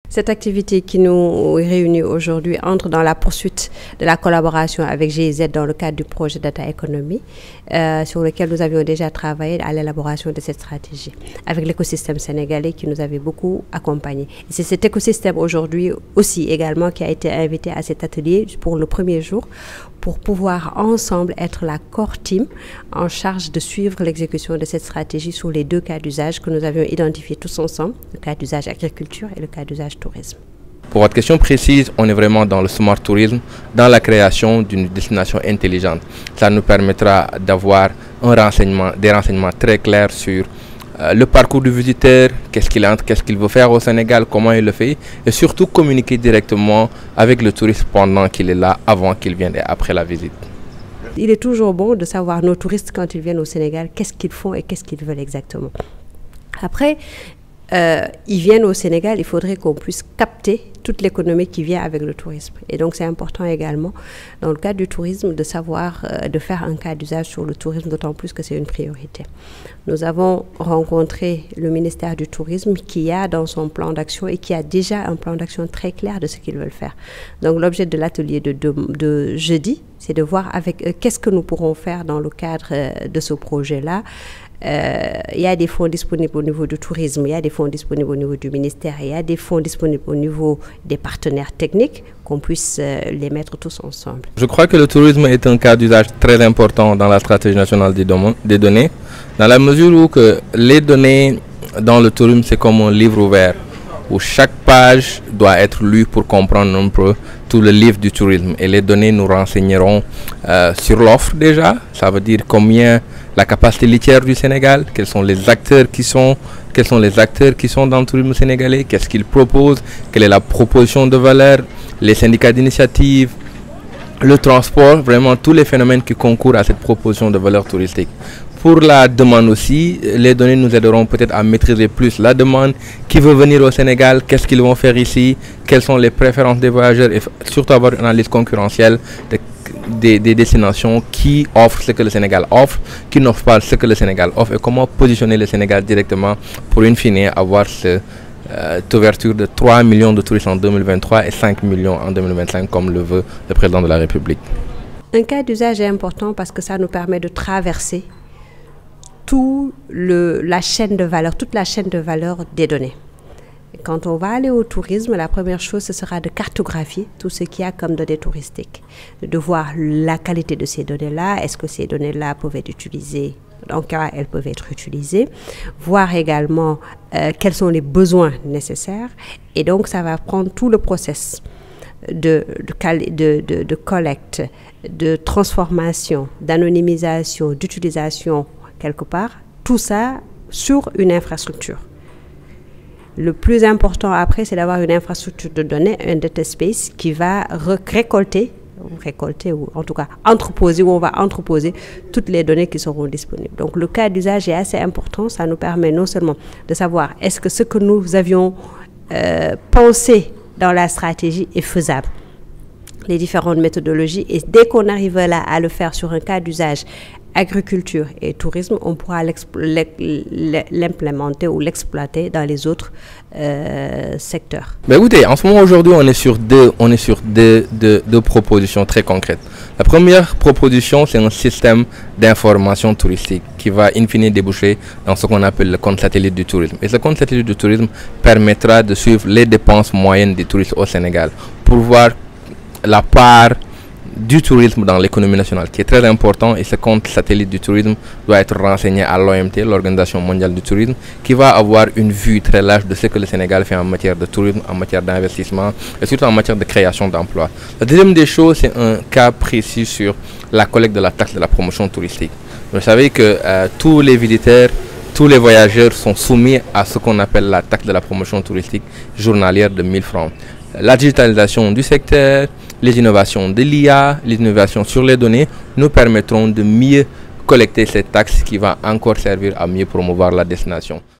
Cette activité qui nous réunit aujourd'hui entre dans la poursuite de la collaboration avec GIZ dans le cadre du projet Data Economy, sur lequel nous avions déjà travaillé à l'élaboration de cette stratégie, avec l'écosystème sénégalais qui nous avait beaucoup accompagnés. Et c'est cet écosystème aujourd'hui aussi également qui a été invité à cet atelier pour le premier jour, pour pouvoir ensemble être la core team en charge de suivre l'exécution de cette stratégie sur les deux cas d'usage que nous avions identifiés tous ensemble, le cas d'usage agriculture et le cas d'usage tourisme. Pour votre question précise, on est vraiment dans le smart tourisme, dans la création d'une destination intelligente. Ça nous permettra d'avoir des renseignements très clairs sur le parcours du visiteur, qu'est-ce qu'il entre, qu'est-ce qu'il veut faire au Sénégal, comment il le fait, et surtout communiquer directement avec le touriste pendant qu'il est là, avant qu'il vienne et après la visite. Il est toujours bon de savoir nos touristes quand ils viennent au Sénégal, qu'est-ce qu'ils font et qu'est-ce qu'ils veulent exactement. Après, ils viennent au Sénégal, il faudrait qu'on puisse capter toute l'économie qui vient avec le tourisme. Et donc c'est important également, dans le cadre du tourisme, de savoir, de faire un cas d'usage sur le tourisme, d'autant plus que c'est une priorité. Nous avons rencontré le ministère du Tourisme qui a dans son plan d'action et qui a déjà un plan d'action très clair de ce qu'ils veulent faire. Donc l'objet de l'atelier de jeudi, c'est de voir avec eux qu'est-ce que nous pourrons faire dans le cadre de ce projet-là. Il y a des fonds disponibles au niveau du tourisme, il y a des fonds disponibles au niveau du ministère, il y a des fonds disponibles au niveau des partenaires techniques, qu'on puisse les mettre tous ensemble. Je crois que le tourisme est un cas d'usage très important dans la stratégie nationale des données, dans la mesure où les données dans le tourisme, c'est comme un livre ouvert, où chaque page doit être lue pour comprendre un peu tout le livre du tourisme. Et les données nous renseigneront sur l'offre déjà, ça veut dire combien la capacité litière du Sénégal, quels sont les acteurs qui sont dans le tourisme sénégalais, qu'est-ce qu'ils proposent, quelle est la proposition de valeur, les syndicats d'initiative, le transport, vraiment tous les phénomènes qui concourent à cette proposition de valeur touristique. Pour la demande aussi, les données nous aideront peut-être à maîtriser plus la demande, qui veut venir au Sénégal, qu'est-ce qu'ils vont faire ici, quelles sont les préférences des voyageurs et surtout avoir une analyse concurrentielle des destinations qui offrent ce que le Sénégal offre, qui n'offrent pas ce que le Sénégal offre et comment positionner le Sénégal directement pour in fine avoir cette ouverture de 3 millions de touristes en 2023 et 5 millions en 2025 comme le veut le président de la République. Un cas d'usage est important parce que ça nous permet de traverser toute la chaîne de valeur des données. Quand on va aller au tourisme, la première chose, ce sera de cartographier tout ce qu'il y a comme données touristiques, de voir la qualité de ces données-là, est-ce que ces données-là peuvent être utilisées, dans quel cas elles peuvent être utilisées, voir également quels sont les besoins nécessaires, et donc ça va prendre tout le process de collecte, de transformation, d'anonymisation, d'utilisation quelque part, tout ça sur une infrastructure. Le plus important après, c'est d'avoir une infrastructure de données, un data space qui va récolter ou en tout cas entreposer, où on va entreposer toutes les données qui seront disponibles. Donc le cas d'usage est assez important, ça nous permet non seulement de savoir est-ce que ce que nous avions pensé dans la stratégie est faisable, les différentes méthodologies, et dès qu'on arrive là à le faire sur un cas d'usage agriculture et tourisme, on pourra l'implémenter ou l'exploiter dans les autres secteurs. Mais écoutez, en ce moment aujourd'hui, on est sur deux propositions très concrètes. La première proposition, c'est un système d'information touristique qui va in fine déboucher dans ce qu'on appelle le compte satellite du tourisme. Et ce compte satellite du tourisme permettra de suivre les dépenses moyennes des touristes au Sénégal pour voir la part du tourisme dans l'économie nationale, qui est très important, et ce compte satellite du tourisme doit être renseigné à l'OMT, l'Organisation mondiale du tourisme, qui va avoir une vue très large de ce que le Sénégal fait en matière de tourisme, en matière d'investissement et surtout en matière de création d'emplois. La deuxième des choses, c'est un cas précis sur la collecte de la taxe de la promotion touristique. Vous savez que tous les visiteurs, tous les voyageurs sont soumis à ce qu'on appelle la taxe de la promotion touristique journalière de 1000 francs. La digitalisation du secteur, les innovations de l'IA, les innovations sur les données nous permettront de mieux collecter cette taxe qui va encore servir à mieux promouvoir la destination.